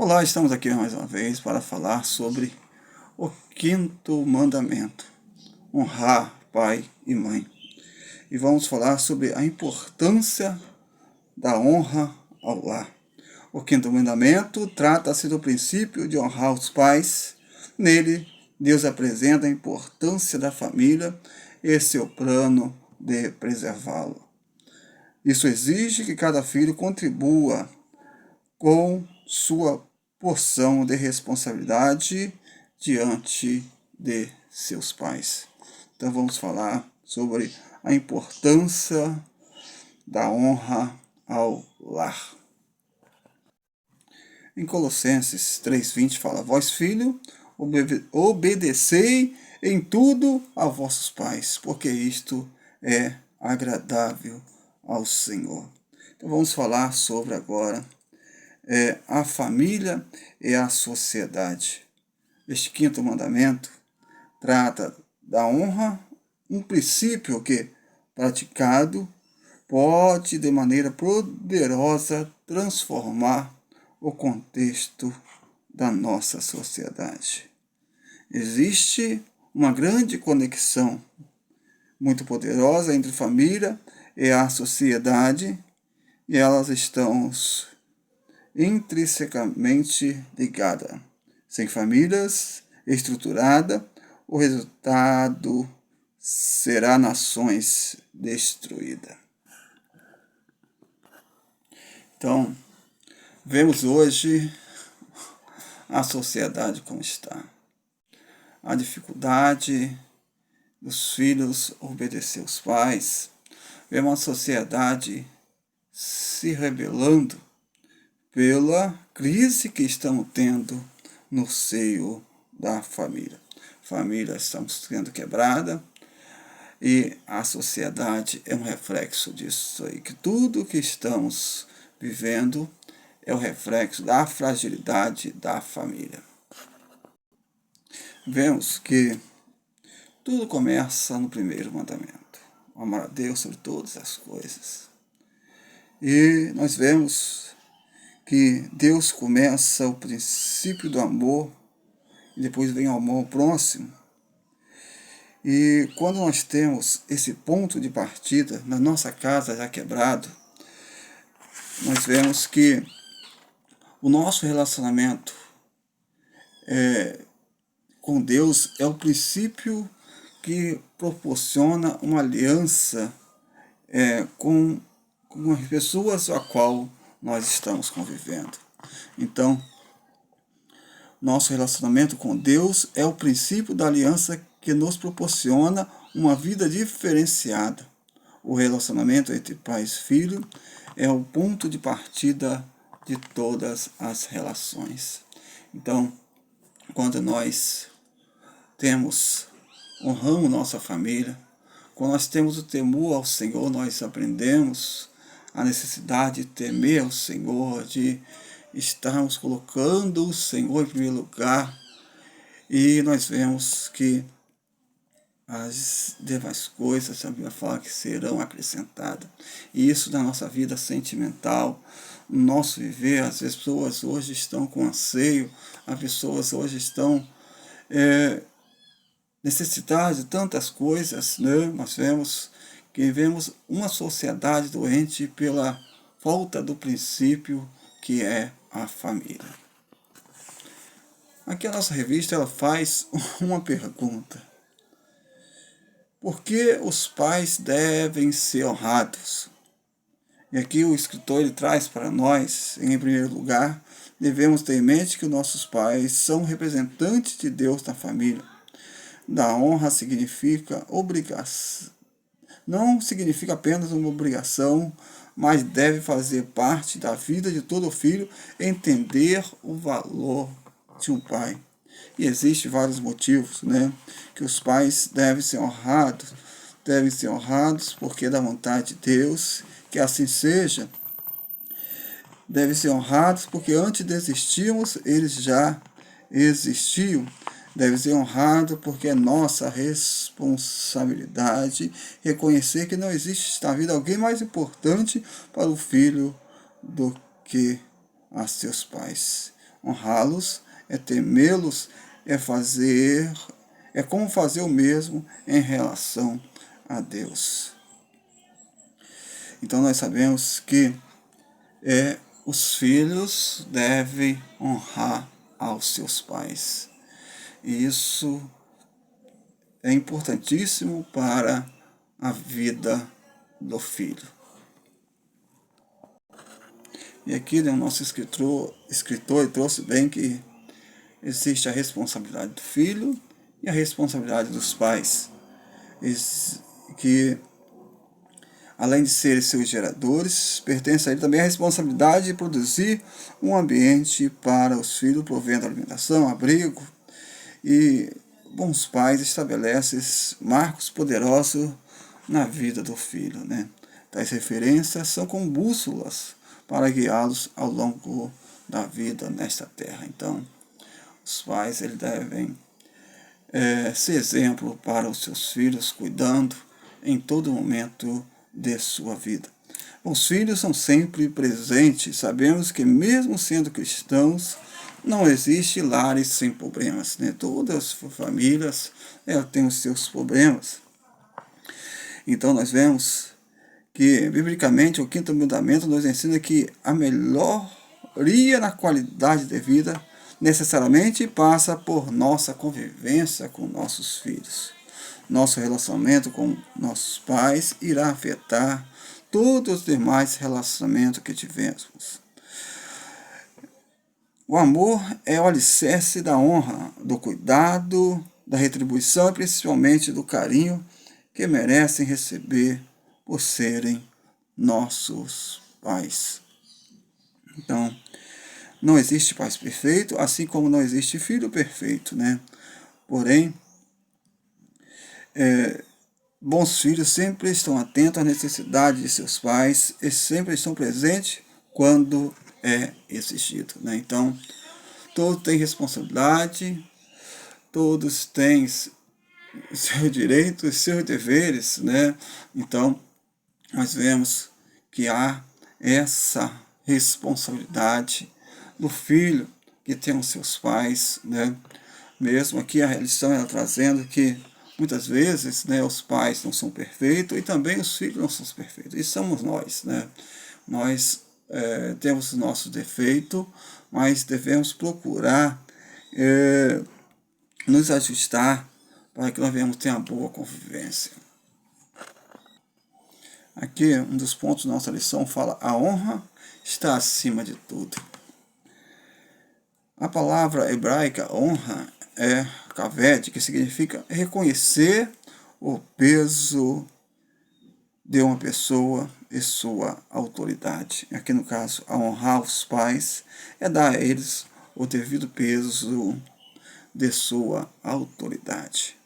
Olá, estamos aqui mais uma vez para falar sobre o quinto mandamento: honrar pai e mãe. E vamos falar sobre a importância da honra ao lar. O quinto mandamento trata-se do princípio de honrar os pais. Nele, Deus apresenta a importância da família e seu plano de preservá-lo. Isso exige que cada filho contribua com sua porção de responsabilidade diante de seus pais. Então vamos falar sobre a importância da honra ao lar. Em Colossenses 3,20 fala: Vós, filho, obedecei em tudo a vossos pais, porque isto é agradável ao Senhor. Então vamos falar sobre agora a família e a sociedade. Este quinto mandamento trata da honra, um princípio que, praticado, pode de maneira poderosa transformar o contexto da nossa sociedade. Existe uma grande conexão muito poderosa entre família e a sociedade, e elas estão intrinsecamente ligadas. Sem famílias estruturadas, o resultado será nações destruídas. Então, vemos hoje a sociedade como está. A dificuldade dos filhos obedecer os pais. Vemos a sociedade se rebelando pela crise que estamos tendo no seio da família. Família estamos sendo quebrada e a sociedade é um reflexo disso aí, que tudo que estamos vivendo é o reflexo da fragilidade da família. Vemos que tudo começa no primeiro mandamento: amar a Deus sobre todas as coisas. E nós vemos que Deus começa o princípio do amor e depois vem o amor ao próximo. E quando nós temos esse ponto de partida na nossa casa já quebrado, nós vemos que o nosso relacionamento com Deus é o princípio que proporciona uma aliança com as pessoas a qual nós estamos convivendo. Então, nosso relacionamento com Deus é o princípio da aliança que nos proporciona uma vida diferenciada. O relacionamento entre pai e filho é o ponto de partida de todas as relações. Então, quando nós honramos nossa família, quando nós temos o temor ao Senhor, nós aprendemos a necessidade de temer ao Senhor, de estarmos colocando o Senhor em primeiro lugar, e nós vemos que as demais coisas, a Bíblia fala que serão acrescentadas. E isso na nossa vida sentimental, no nosso viver, as pessoas hoje estão com anseio, as pessoas hoje estão necessitadas de tantas coisas, né? Nós vemos uma sociedade doente pela falta do princípio que é a família. Aqui a nossa revista ela faz uma pergunta: por que os pais devem ser honrados? E aqui o escritor ele traz para nós, em primeiro lugar, devemos ter em mente que os nossos pais são representantes de Deus na família. Da honra significa obrigação. Não significa apenas uma obrigação, mas deve fazer parte da vida de todo filho entender o valor de um pai. E existem vários motivos, né, que os pais devem ser honrados. Devem ser honrados porque é da vontade de Deus, que assim seja. Devem ser honrados porque antes de existirmos, eles já existiam. Deve ser honrado porque é nossa responsabilidade reconhecer que não existe na vida alguém mais importante para o filho do que a seus pais. Honrá-los é temê-los, é como fazer o mesmo em relação a Deus. Então nós sabemos que os filhos devem honrar aos seus pais. E isso é importantíssimo para a vida do filho. E aqui, o nosso escritor trouxe bem que existe a responsabilidade do filho e a responsabilidade dos pais, que além de serem seus geradores, pertence a ele também a responsabilidade de produzir um ambiente para os filhos, provendo alimentação, abrigo. E bons pais estabelecem marcos poderosos na vida do filho, né? Tais referências são como bússolas para guiá-los ao longo da vida nesta terra. Então, os pais eles devem ser exemplo para os seus filhos, cuidando em todo momento de sua vida. Os filhos são sempre presentes. Sabemos que mesmo sendo cristãos, não existe lares sem problemas, né? Todas as famílias têm os seus problemas. Então nós vemos que, biblicamente, o quinto mandamento nos ensina que a melhoria na qualidade de vida necessariamente passa por nossa convivência com nossos filhos. Nosso relacionamento com nossos pais irá afetar todos os demais relacionamentos que tivermos. O amor é o alicerce da honra, do cuidado, da retribuição e principalmente do carinho que merecem receber por serem nossos pais. Então, não existe pai perfeito, assim como não existe filho perfeito, né? Porém, bons filhos sempre estão atentos às necessidades de seus pais e sempre estão presentes quando é exigido, né? Então, todos têm responsabilidade, todos têm seus direitos, seus deveres, né? Então, nós vemos que há essa responsabilidade do filho que tem os seus pais, né? Mesmo aqui a lição ela trazendo que muitas vezes, né, os pais não são perfeitos e também os filhos não são perfeitos. E somos nós, né? Nós temos o nosso defeito, mas devemos procurar nos ajustar para que nós venhamos ter uma boa convivência. Aqui, um dos pontos da nossa lição fala: a honra está acima de tudo. A palavra hebraica honra é kaved, que significa reconhecer o peso de uma pessoa e sua autoridade. Aqui no caso, a honrar os pais é dar a eles o devido peso de sua autoridade.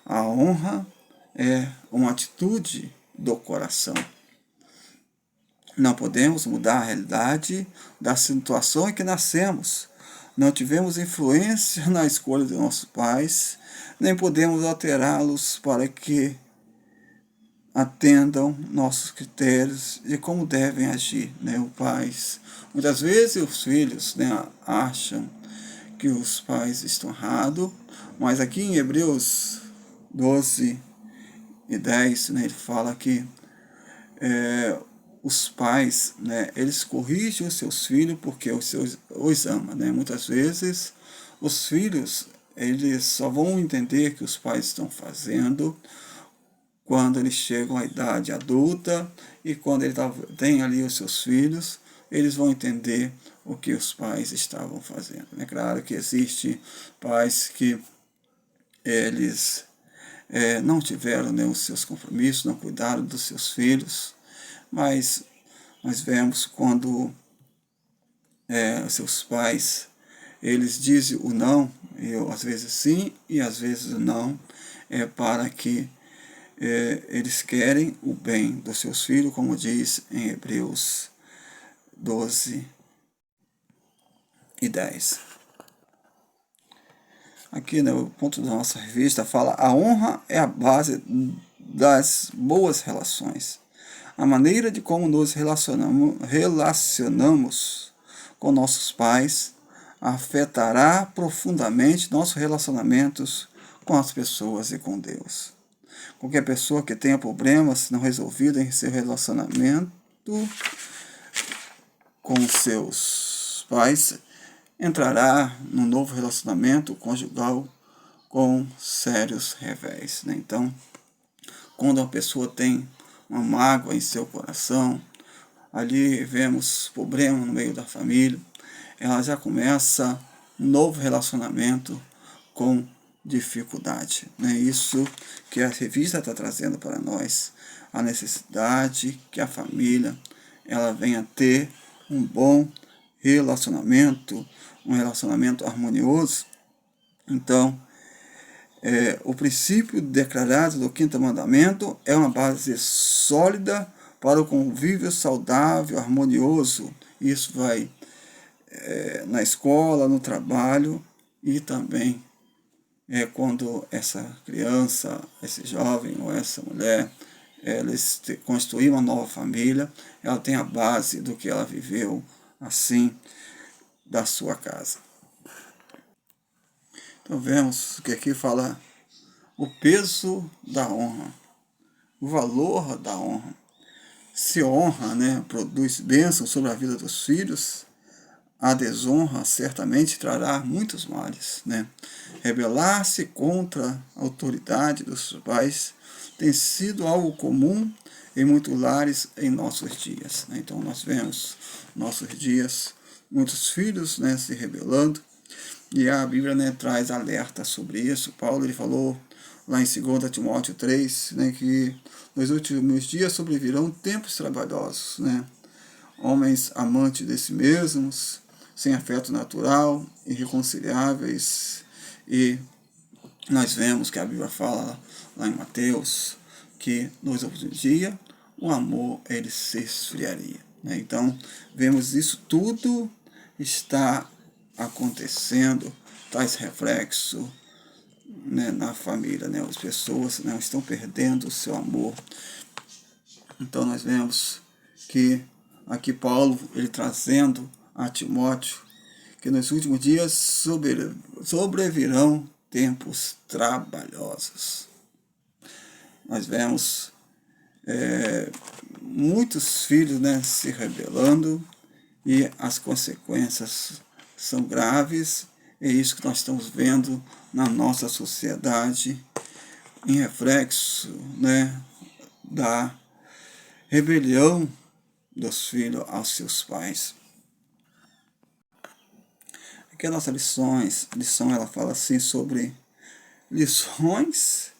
A honra é uma atitude do coração. Não podemos mudar a realidade da situação em que nascemos. Não tivemos influência na escolha de nossos pais, nem podemos alterá-los para que atendam nossos critérios de como devem agir, né? Os pais, muitas vezes os filhos, né, acham que os pais estão errados, mas aqui em Hebreus 12:10, né, ele fala que os pais, né, eles corrigem os seus filhos porque os ama, né? Muitas vezes os filhos eles só vão entender que os pais estão fazendo quando eles chegam à idade adulta, e quando ele tem ali os seus filhos, eles vão entender o que os pais estavam fazendo. É claro que existe pais que eles não tiveram, né, os seus compromissos, não cuidaram dos seus filhos, mas nós vemos quando os seus pais eles dizem o não, às vezes sim e às vezes não, para que eles querem o bem dos seus filhos, como diz em Hebreus 12:10. Aqui, né, o ponto da nossa revista fala: a honra é a base das boas relações. A maneira de como nos relacionamos com nossos pais afetará profundamente nossos relacionamentos com as pessoas e com Deus. Qualquer pessoa que tenha problemas não resolvidos em seu relacionamento com seus pais entrará num novo relacionamento conjugal com sérios revés, né? Então, quando uma pessoa tem uma mágoa em seu coração, ali vemos problema no meio da família, ela já começa um novo relacionamento com dificuldade, né? Isso que a revista está trazendo para nós, a necessidade que a família ela venha ter um bom relacionamento, um relacionamento harmonioso. Então, o princípio declarado do quinto mandamento é uma base sólida para o convívio saudável, harmonioso. Isso vai na escola, no trabalho e também quando essa criança, esse jovem ou essa mulher, eles construir uma nova família, ela tem a base do que ela viveu assim da sua casa. Então vemos que aqui fala o peso da honra, o valor da honra. Se honra, né, produz bênção sobre a vida dos filhos, a desonra certamente trará muitos males, né? Rebelar-se contra a autoridade dos pais tem sido algo comum em muitos lares em nossos dias, né? Então nós vemos nossos dias muitos filhos, né, se rebelando, e a Bíblia, né, traz alerta sobre isso. Paulo ele falou lá em 2 Timóteo 3, né, que nos últimos dias sobrevirão tempos trabalhosos, né? Homens amantes de si mesmos, sem afeto natural, irreconciliáveis. E nós vemos que a Bíblia fala lá em Mateus que nos últimos dias o amor ele se esfriaria, né? Então vemos isso tudo está acontecendo, traz reflexo, né, na família, né? As pessoas, né, estão perdendo o seu amor. Então nós vemos que aqui Paulo ele trazendo a Timóteo que nos últimos dias sobrevirão tempos trabalhosos. Nós vemos muitos filhos, né, se rebelando e as consequências são graves. É isso que nós estamos vendo na nossa sociedade, em reflexo, né, da rebelião dos filhos aos seus pais. Aqui a nossa lição ela fala assim sobre lições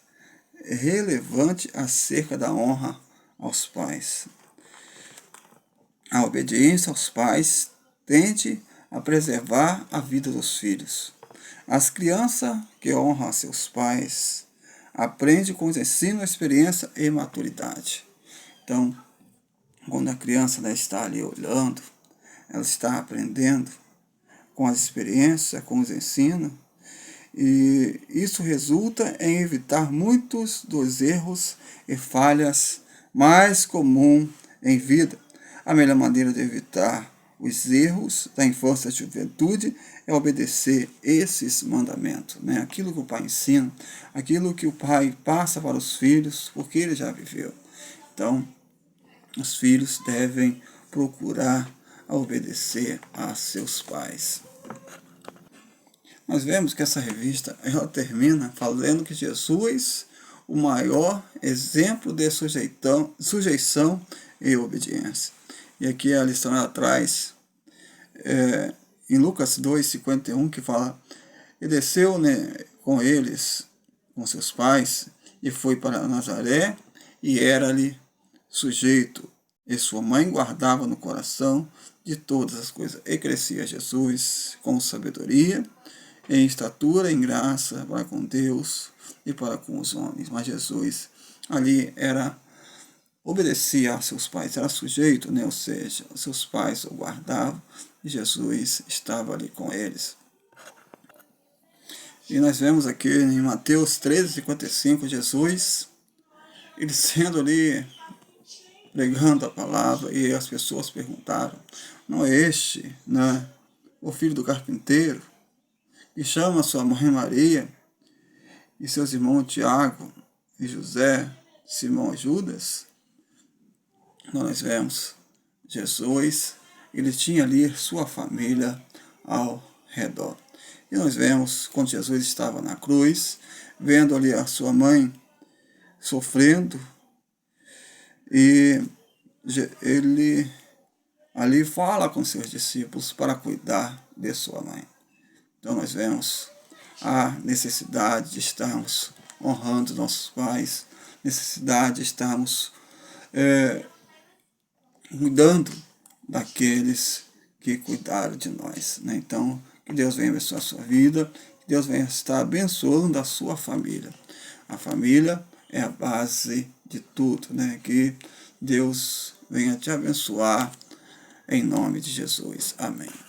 relevantes acerca da honra aos pais. A obediência aos pais tende a preservar a vida dos filhos. As crianças que honram a seus pais aprendem com os ensinos, experiência e maturidade. Então, quando a criança, né, está ali olhando, ela está aprendendo com as experiências, com os ensinos, e isso resulta em evitar muitos dos erros e falhas mais comuns em vida. A melhor maneira de evitar os erros da infância e juventude é obedecer esses mandamentos, né? Aquilo que o pai ensina, aquilo que o pai passa para os filhos, porque ele já viveu. Então, os filhos devem procurar obedecer a seus pais. Nós vemos que essa revista ela termina falando que Jesus, o maior exemplo de sujeição e obediência. E aqui a lição ela traz em Lucas 2,51, que fala: e desceu, né, com eles, com seus pais, e foi para Nazaré, e era-lhe sujeito, e sua mãe guardava no coração de todas as coisas. E crescia Jesus com sabedoria, em estatura, em graça, para com Deus e para com os homens. Mas Jesus ali obedecia a seus pais, era sujeito, né? Ou seja, seus pais o guardavam e Jesus estava ali com eles. E nós vemos aqui em Mateus 13,55, Jesus, ele sendo ali, pregando a palavra, e as pessoas perguntaram: não é este, né, o filho do carpinteiro, que chama sua mãe Maria e seus irmãos Tiago e José, Simão e Judas, nós vemos Jesus, ele tinha ali sua família ao redor. E nós vemos, quando Jesus estava na cruz, vendo ali a sua mãe sofrendo, e ele ali fala com seus discípulos para cuidar de sua mãe. Então nós vemos a necessidade de estarmos honrando nossos pais, necessidade de estarmos cuidando daqueles que cuidaram de nós, né? Então, que Deus venha abençoar a sua vida, que Deus venha estar abençoando a sua família. A família é a base de tudo, né? Que Deus venha te abençoar em nome de Jesus. Amém.